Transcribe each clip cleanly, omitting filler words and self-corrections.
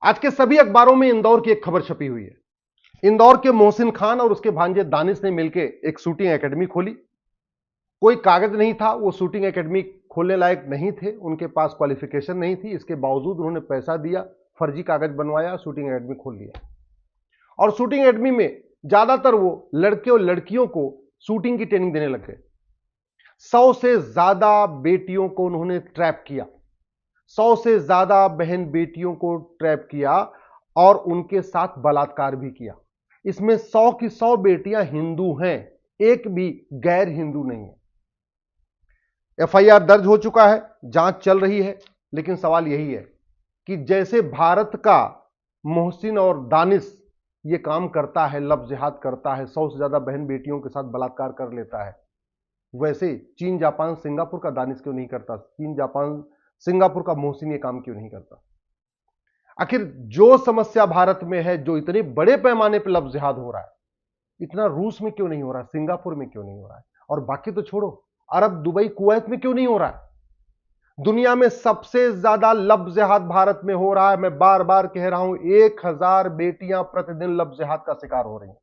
आज के सभी अखबारों में इंदौर की एक खबर छपी हुई है। इंदौर के मोहसिन खान और उसके भांजे दानिश ने मिलकर एक शूटिंग एकेडमी खोली। कोई कागज नहीं था, वो शूटिंग एकेडमी खोलने लायक नहीं थे, उनके पास क्वालिफिकेशन नहीं थी। इसके बावजूद उन्होंने पैसा दिया, फर्जी कागज बनवाया, शूटिंग एकेडमी खोल लिया। और शूटिंग एकेडमी में ज्यादातर वो लड़के और लड़कियों को शूटिंग की ट्रेनिंग देने लग गए। 100 से ज्यादा बेटियों को उन्होंने ट्रैप किया, 100 से ज्यादा बहन बेटियों को ट्रैप किया और उनके साथ बलात्कार भी किया। इसमें 100 की 100 बेटियां हिंदू हैं, एक भी गैर हिंदू नहीं है। एफआईआर दर्ज हो चुका है, जांच चल रही है। लेकिन सवाल यही है कि जैसे भारत का मोहसिन और दानिश ये काम करता है, लव जिहाद करता है, 100 से ज्यादा बहन बेटियों के साथ बलात्कार कर लेता है, वैसे चीन जापान सिंगापुर का दानिश क्यों नहीं करता? चीन जापान सिंगापुर का मोहसिन ये काम क्यों नहीं करता? आखिर जो समस्या भारत में है, जो इतने बड़े पैमाने पर लव जिहाद हो रहा है, इतना रूस में क्यों नहीं हो रहा है, सिंगापुर में क्यों नहीं हो रहा है, और बाकी तो छोड़ो, अरब, दुबई, कुवैत में क्यों नहीं हो रहा है? दुनिया में सबसे ज्यादा लव जिहाद भारत में हो रहा है। मैं बार बार कह रहा हूं, 1000 बेटियां प्रतिदिन लव जिहाद का शिकार हो रही हैं।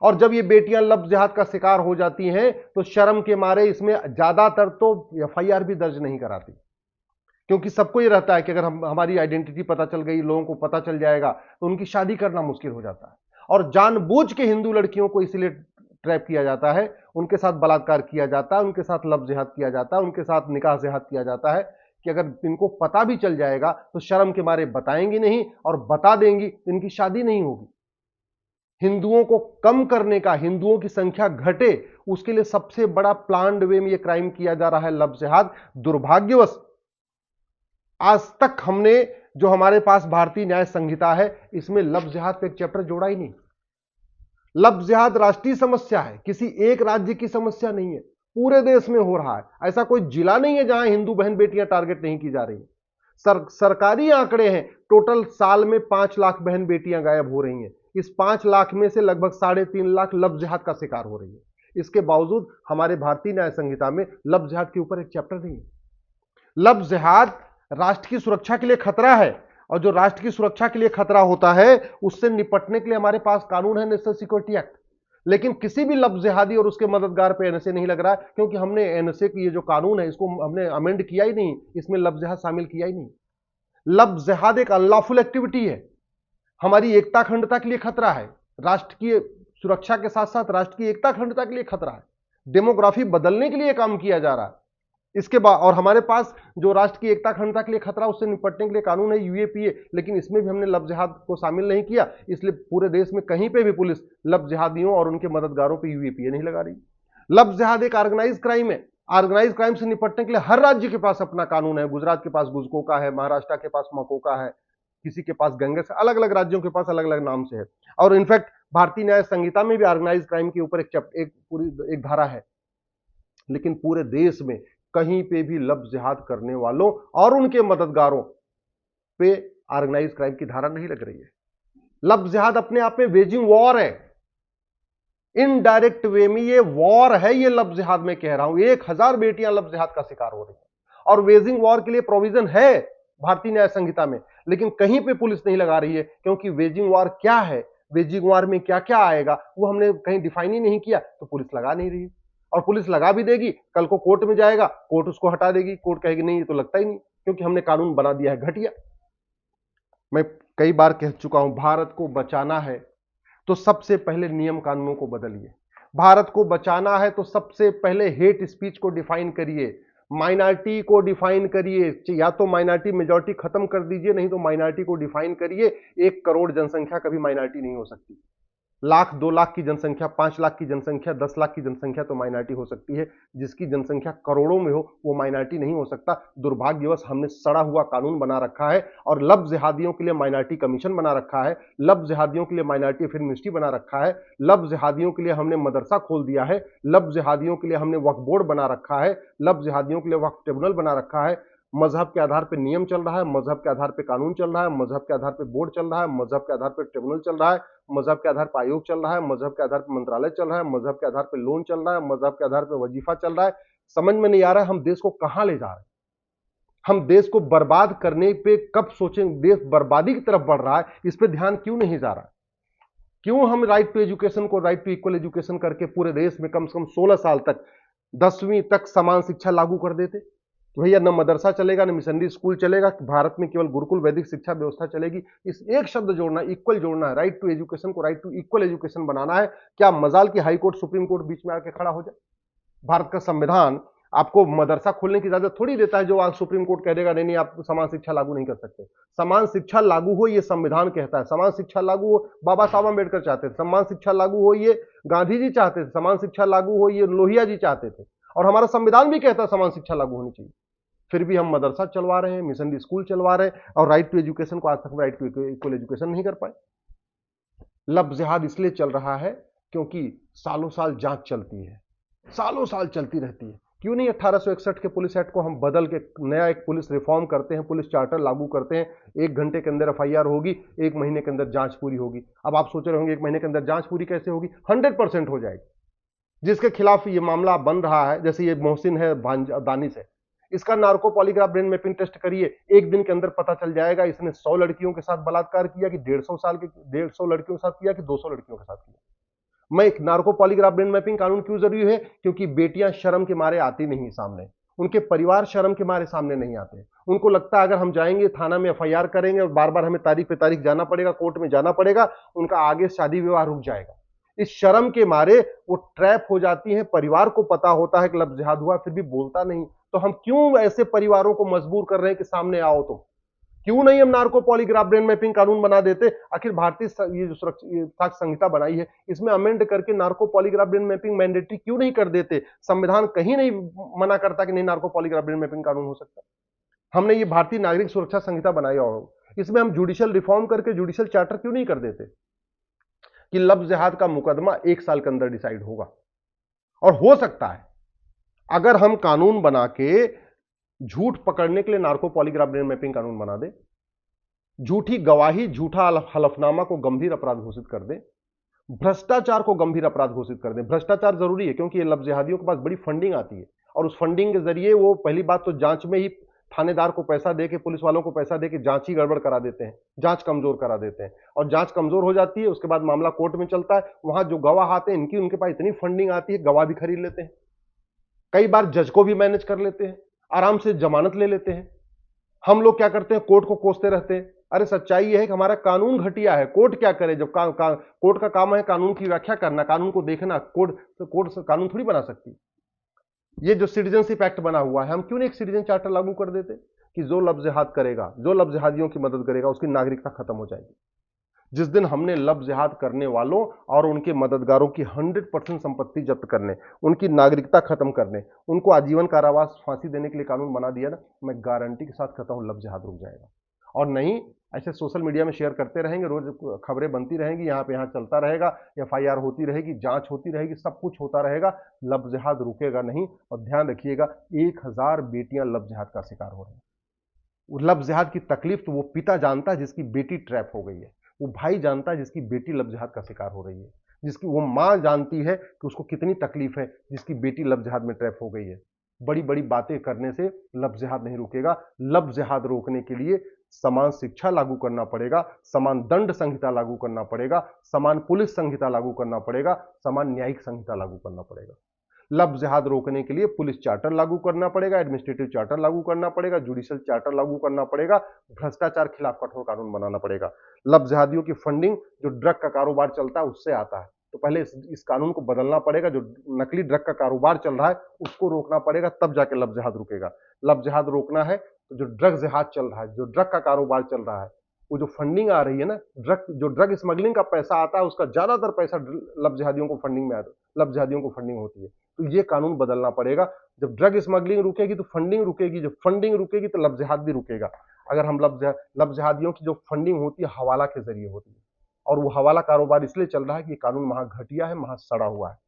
और जब ये बेटियां लव जिहाद का शिकार हो जाती हैं तो शर्म के मारे इसमें ज्यादातर तो एफआईआर भी दर्ज नहीं कराती, क्योंकि सबको ये रहता है कि अगर हमारी आइडेंटिटी पता चल गई, लोगों को पता चल जाएगा, तो उनकी शादी करना मुश्किल हो जाता है। और जानबूझ के हिंदू लड़कियों को इसलिए ट्रैप किया जाता है, उनके साथ बलात्कार किया जाता है, उनके साथ लव जिहाद किया जाता है, उनके साथ निकाह जिहाद किया जाता है कि अगर इनको पता भी चल जाएगा तो शर्म के मारे बताएंगी नहीं, और बता देंगी तो इनकी शादी नहीं होगी। हिंदुओं को कम करने का, हिंदुओं की संख्या घटे, उसके लिए सबसे बड़ा प्लान्ड वे में यह क्राइम किया जा रहा है, लव जिहाद। दुर्भाग्यवश आज तक हमने, जो हमारे पास भारतीय न्याय संहिता है, इसमें लव जिहाद पे एक चैप्टर जोड़ा ही नहीं। लव जिहाद राष्ट्रीय समस्या है, किसी एक राज्य की समस्या नहीं है, पूरे देश में हो रहा है। ऐसा कोई जिला नहीं है जहां हिंदू बहन बेटियां टारगेट नहीं की जा रही। सरकारी आंकड़े हैं, टोटल साल में 5 लाख बहन बेटियां गायब हो रही हैं। इस 5 लाख में से लगभग 3.5 लाख लव जिहाद का शिकार हो रही है। इसके बावजूद हमारे भारतीय न्याय संहिता में लव जिहाद के ऊपर एक चैप्टर नहीं है। लव जिहाद राष्ट्र की सुरक्षा के लिए खतरा है, और जो राष्ट्र की सुरक्षा के लिए खतरा होता है, उससे निपटने के लिए हमारे पास कानून है, नेशनल सिक्योरिटी एक्ट। लेकिन किसी भी लव जिहादी और उसके मददगार पे एनएसए नहीं लग रहा है, क्योंकि हमने एनएसए की ये जो कानून है, इसको हमने अमेंड किया ही नहीं, इसमें लव जिहाद शामिल किया ही नहीं। लव जिहाद एक अनलॉफुल एक्टिविटी है, हमारी एकता अखंडता के लिए खतरा है, राष्ट्र की सुरक्षा के साथ साथ राष्ट्र की एकता अखंडता के लिए खतरा है, डेमोग्राफी बदलने के लिए काम किया जा रहा है। इसके बाद और हमारे पास जो राष्ट्र की एकता अखंडता के लिए खतरा, उससे निपटने के लिए कानून है यूएपीए, लेकिन इसमें भी हमने लव जिहाद को शामिल नहीं किया। इसलिए पूरे देश में कहीं पे भी पुलिस लव जिहादियों और उनके मददगारों पे यूएपीए नहीं लगा रही। लव जिहाद एक ऑर्गेनाइज क्राइम है। ऑर्गेनाइज क्राइम से निपटने के लिए हर राज्य के पास अपना कानून है। गुजरात के पास गुजकोका है, महाराष्ट्र के पास मकोका है, किसी के पास गंगेस, अलग अलग राज्यों के पास अलग अलग नाम से है। और इनफैक्ट भारतीय न्याय संहिता में भी ऑर्गेनाइज क्राइम के ऊपर एक पूरी एक धारा है। लेकिन पूरे देश में कहीं पे भी लव जिहाद करने वालों और उनके मददगारों पे ऑर्गेनाइज क्राइम की धारा नहीं लग रही है। लव जिहाद अपने आप में वेजिंग वॉर है, इनडायरेक्ट वे में ये वॉर है। ये लव जिहाद में कह रहा हूं, 1000 बेटियां लव जिहाद का शिकार हो रही हैं, और वेजिंग वॉर के लिए प्रोविजन है भारतीय न्याय संहिता में, लेकिन कहीं पे पुलिस नहीं लगा रही है, क्योंकि वेजिंग वॉर क्या है, वेजिंग वॉर में क्या क्या आएगा, वो हमने कहीं डिफाइन ही नहीं किया, तो पुलिस लगा नहीं रही। और पुलिस लगा भी देगी, कल को कोर्ट में जाएगा, कोर्ट उसको हटा देगी, कोर्ट कहेगी नहीं ये तो लगता ही नहीं, क्योंकि हमने कानून बना दिया है घटिया। मैं कई बार कह चुका हूं, भारत को बचाना है तो सबसे पहले नियम कानूनों को बदलिए। भारत को बचाना है तो सबसे पहले हेट स्पीच को डिफाइन करिए, माइनॉरिटी को डिफाइन करिए। या तो माइनॉरिटी मेजॉरिटी खत्म कर दीजिए, नहीं तो माइनॉरिटी को डिफाइन करिए। 1 करोड़ जनसंख्या कभी माइनॉरिटी नहीं हो सकती। लाख, 2 लाख की जनसंख्या, 5 लाख की जनसंख्या, 10 लाख की जनसंख्या तो माइनॉरिटी हो सकती है। जिसकी जनसंख्या करोड़ों में हो वो माइनॉरिटी नहीं हो सकता। दुर्भाग्यवश हमने सड़ा हुआ कानून बना रखा है, और लव जिहादियों के लिए माइनॉरिटी कमीशन बना रखा है, लव जिहादियों के लिए माइनॉरिटी फिल्म मिनिस्ट्री बना रखा है, लव जिहादियों के लिए हमने मदरसा खोल दिया है, लव जिहादियों के लिए हमने वक्फ बोर्ड बना रखा है, लव जिहादियों के लिए वक्फ ट्रिब्यूनल बना रखा है। मजहब के आधार पर नियम चल रहा है, मजहब के आधार पर कानून चल रहा है, मजहब के आधार पर बोर्ड चल रहा है, मजहब के आधार पर ट्रिब्यूनल चल रहा है, मजहब के आधार पर आयोग चल रहा है, मजहब के आधार पर मंत्रालय चल रहा है, मजहब के आधार पर लोन चल रहा है, मजहब के आधार पर वजीफा चल रहा है। समझ में नहीं आ रहा है हम देश को कहां ले जा रहे हैं। हम देश को बर्बाद करने पे कब सोचें? देश बर्बादी की तरफ बढ़ रहा है, इस पे ध्यान क्यों नहीं जा रहा? क्यों हम राइट टू एजुकेशन को राइट टू इक्वल एजुकेशन करके पूरे देश में कम से कम 16 साल तक 10वीं तक समान शिक्षा लागू कर देते? तो भैया न मदरसा चलेगा, न मिशनरी स्कूल चलेगा, भारत में केवल गुरुकुल वैदिक शिक्षा व्यवस्था चलेगी। इस एक शब्द जोड़ना, इक्वल जोड़ना है, राइट टू एजुकेशन को राइट टू इक्वल एजुकेशन बनाना है। क्या मजाल की हाई कोर्ट सुप्रीम कोर्ट बीच में आके खड़ा हो जाए? भारत का संविधान आपको मदरसा खोलने की इजाजत थोड़ी देता है, जो आज सुप्रीम कोर्ट कह देगा नहीं नहीं आप समान शिक्षा लागू नहीं कर सकते। समान शिक्षा लागू हो ये संविधान कहता है, समान शिक्षा लागू हो बाबा साहब अम्बेडकर चाहते थे, समान शिक्षा लागू हो ये गांधी जी चाहते थे, समान शिक्षा लागू हो ये लोहिया जी चाहते थे, और हमारा संविधान भी कहता है समान शिक्षा लागू होनी चाहिए। फिर भी हम मदरसा चलवा रहे हैं, मिशनरी स्कूल चलवा रहे हैं, और राइट टू एजुकेशन को आज तक राइट टू इक्वल एजुकेशन नहीं कर पाए। लब जिहाद इसलिए चल रहा है क्योंकि सालों साल जांच चलती है, सालों साल चलती रहती है। क्यों नहीं 1861 के पुलिस एक्ट को हम बदल के नया एक पुलिस रिफॉर्म करते हैं, पुलिस चार्टर लागू करते हैं, 1 घंटे के अंदर एफआईआर होगी, 1 महीने के अंदर जांच पूरी होगी। अब आप सोच रहे होंगे 1 महीने के अंदर जांच पूरी कैसे होगी? 100% हो जाएगी। जिसके खिलाफ ये मामला बन रहा है, जैसे ये मोहसिन है, दानिश है, इसका narco polygraph brain mapping test करिए, 1 दिन के अंदर पता चल जाएगा इसने 100 लड़कियों के साथ बलात्कार किया कि 150 लड़कियों के साथ किया कि 200 लड़कियों के साथ किया। मैं एक नार्को पॉलीग्राफ ब्रेन मैपिंग कानून क्यों जरूरी है? क्योंकि बेटियां शर्म के मारे आती नहीं सामने, उनके परिवार शर्म के मारे सामने नहीं आते। उनको लगता है अगर हम जाएंगे थाना में एफआईआर करेंगे और बार बार हमें तारीख पे तारीख जाना पड़ेगा, कोर्ट में जाना पड़ेगा, उनका आगे शादी विवाह रुक जाएगा। इस शर्म के मारे वो ट्रैप हो जाती है। परिवार को पता होता है कि लब जिहाद हुआ, फिर भी बोलता नहीं। तो हम क्यों ऐसे परिवारों को मजबूर कर रहे हैं कि सामने आओ? तो क्यों नहीं हम नार्को पॉलीग्राफ ब्रेन मैपिंग कानून बना देते? आखिर भारतीय ये जो साक्ष्य संहिता बनाई है, इसमें अमेंड करके narco polygraph brain mapping mandatory क्यों नहीं कर देते? संविधान कहीं नहीं मना करता कि नहीं नार्को पॉलीग्राफ ब्रेन मैपिंग कानून हो सकता। हमने ये भारतीय नागरिक सुरक्षा संहिता बनाई, और इसमें हम जुडिशियल रिफॉर्म करके जुडिशियल चार्टर क्यों नहीं कर देते कि लब जिहाद का मुकदमा 1 साल के अंदर डिसाइड होगा? और हो सकता है अगर हम कानून बना के झूठ पकड़ने के लिए नार्को पॉलीग्राफ ब्रेन मैपिंग कानून बना दे, झूठी गवाही, झूठा हलफनामा को गंभीर अपराध घोषित कर दे, भ्रष्टाचार को गंभीर अपराध घोषित कर दे। भ्रष्टाचार जरूरी है क्योंकि ये लब जिहादियों के पास बड़ी फंडिंग आती है, और उस फंडिंग के जरिए वो पहली बात तो जांच में ही थानेदार को पैसा देके, पुलिस वालों को पैसा देके जांच ही गड़बड़ करा देते हैं, जांच कमजोर करा देते हैं, और जांच कमजोर हो जाती है, उसके बाद मामला कोर्ट में चलता है। वहां जो गवाह आते हैं, इनकी उनके पास इतनी फंडिंग आती है, गवाह भी खरीद लेते हैं, कई बार जज को भी मैनेज कर लेते हैं, आराम से जमानत ले लेते हैं। हम लोग क्या करते हैं? कोर्ट को कोसते रहते हैं। अरे सच्चाई यह है कि हमारा कानून घटिया है। कोर्ट क्या करे जब कोर्ट का काम है कानून की व्याख्या करना, कानून को देखना। कोर्ट कानून थोड़ी बना सकती। ये जो सिटीजनशिप एक्ट बना हुआ है, हम क्यों नहीं एक सिटीजन चार्टर लागू कर देते कि जो लब जिहाद करेगा, जो लब जिहादियों की मदद करेगा, उसकी नागरिकता खत्म हो जाएगी। जिस दिन हमने लब जिहाद करने वालों और उनके मददगारों की 100% संपत्ति जब्त करने, उनकी नागरिकता खत्म करने, उनको आजीवन कारावास, फांसी देने के लिए कानून बना दिया ना, मैं गारंटी के साथ कहता हूं लब जिहाद रुक जाएगा। और नहीं ऐसे सोशल मीडिया में शेयर करते रहेंगे, रोज खबरें बनती रहेंगी, यहाँ पे यहाँ चलता रहेगा, एफआईआर होती रहेगी, जांच होती रहेगी, सब कुछ होता रहेगा, लब जिहाद रुकेगा नहीं। और ध्यान रखिएगा, 1000 बेटियां लब जिहाद का शिकार हो रही हैं। लब जिहाद की तकलीफ तो वो पिता जानता है जिसकी बेटी ट्रैप हो गई है, वो भाई जानता है जिसकी बेटी लब जिहाद का शिकार हो रही है, जिसकी वो मां जानती है कि उसको कितनी तकलीफ है जिसकी बेटी लब जिहाद में ट्रैप हो गई है। बड़ी बड़ी बातें करने से लब जिहाद नहीं रुकेगा। लब जिहाद रोकने के लिए समान शिक्षा लागू करना पड़ेगा, समान दंड संहिता लागू करना पड़ेगा, समान पुलिस संहिता लागू करना पड़ेगा, समान न्यायिक संहिता लागू करना पड़ेगा। लब जिहाद रोकने के लिए पुलिस चार्टर लागू करना पड़ेगा, एडमिनिस्ट्रेटिव चार्टर लागू करना पड़ेगा, जुडिशियल चार्टर लागू करना पड़ेगा, भ्रष्टाचार खिलाफ कठोर कानून बनाना पड़ेगा। लब जिहादियों की फंडिंग जो ड्रग का कारोबार चलता है उससे आता है, तो पहले इस कानून को बदलना पड़ेगा। जो नकली ड्रग का कारोबार चल रहा है उसको रोकना पड़ेगा, तब जाके लब जिहाद रुकेगा। लब जिहाद रोकना है तो जो ड्रग जिहाद चल रहा है, जो ड्रग का कारोबार चल रहा है, वो जो फंडिंग आ रही है ना, जो ड्रग स्मगलिंग का पैसा आता है, उसका ज्यादातर पैसा लब जिहादियों को फंडिंग में आता है, लब जिहादियों को फंडिंग होती है। तो ये कानून बदलना पड़ेगा। जब ड्रग स्मगलिंग रुकेगी तो फंडिंग रुकेगी, जब फंडिंग रुकेगी तो लब जिहाद भी रुकेगा। अगर हम लब जिहादियों की जो फंडिंग होती है हवाला के जरिए होती है, और वो हवाला कारोबार इसलिए चल रहा है कि ये कानून महा घटिया है, महा सड़ा हुआ है।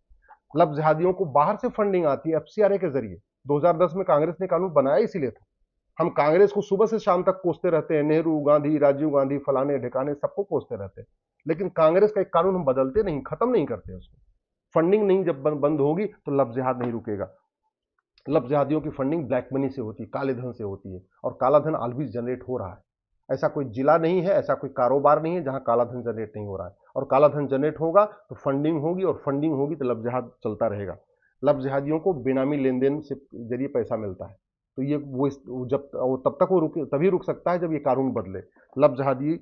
लब जिहादियों को बाहर से फंडिंग आती है एफसीआरए के जरिए। 2010 में कांग्रेस ने कानून बनाया इसीलिए था। हम कांग्रेस को सुबह से शाम तक कोसते रहते हैं, नेहरू, गांधी, राजीव गांधी, फलाने ढिकाने, सबको कोसते रहते हैं, लेकिन कांग्रेस का एक कानून हम बदलते नहीं, खत्म नहीं करते उसको। फंडिंग नहीं जब बंद होगी तो लब जिहाद नहीं रुकेगा। लब जिहादियों की फंडिंग ब्लैक मनी से होती है, काले धन से होती है, और काला धन ऑलवेज जनरेट हो रहा है। ऐसा कोई जिला नहीं है, ऐसा कोई कारोबार नहीं है जहां काला धन जनरेट नहीं हो रहा है। और काला धन जनरेट होगा तो फंडिंग होगी, और फंडिंग होगी तो लब जिहाद चलता रहेगा। लब जिहादियों को बेनामी लेन देन से जरिए पैसा मिलता है। तो ये जब वो तब तक वो रुक तभी रुक सकता है जब ये कानून बदले। लब जिहादी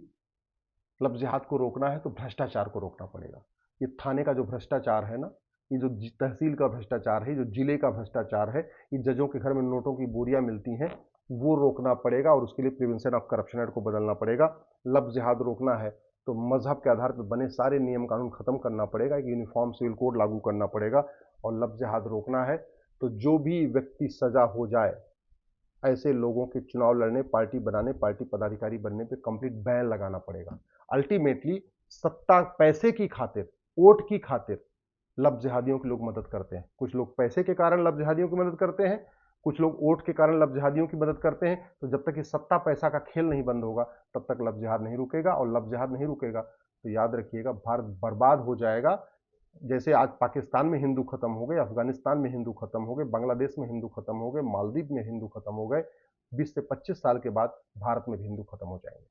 लब जिहाद को रोकना है तो भ्रष्टाचार को रोकना पड़ेगा। ये थाने का जो भ्रष्टाचार है ना, ये जो तहसील का भ्रष्टाचार है, जो जिले का भ्रष्टाचार है, ये जजों के घर में नोटों की बोरियां मिलती हैं, वो रोकना पड़ेगा। और उसके लिए प्रिवेंशन ऑफ करप्शन एक्ट को बदलना पड़ेगा। लब जिहाद रोकना है तो मजहब के आधार पर बने सारे नियम कानून खत्म करना पड़ेगा, एक यूनिफॉर्म सिविल कोड लागू करना पड़ेगा। और लब जिहाद रोकना है तो जो भी व्यक्ति सजा हो जाए, ऐसे लोगों के चुनाव लड़ने, पार्टी बनाने, पार्टी पदाधिकारी बनने पे कंप्लीट बैन लगाना पड़ेगा। अल्टीमेटली सत्ता, पैसे की खातिर, वोट की खातिर लब जिहादियों की लोग मदद करते हैं। कुछ लोग पैसे के कारण लब जिहादियों की मदद करते हैं, कुछ लोग वोट के कारण लब जिहादियों की मदद करते हैं। तो जब तक ये सत्ता पैसा का खेल नहीं बंद होगा, तब तक लब जिहाद नहीं रुकेगा। और लब जिहाद नहीं रुकेगा तो याद रखिएगा, भारत बर्बाद हो जाएगा। जैसे आज पाकिस्तान में हिंदू खत्म हो गए, अफगानिस्तान में हिंदू खत्म हो गए, बांग्लादेश में हिंदू खत्म हो गए, मालदीव में हिंदू खत्म हो गए, 20 से 25 साल के बाद भारत में भी हिंदू खत्म हो जाएंगे।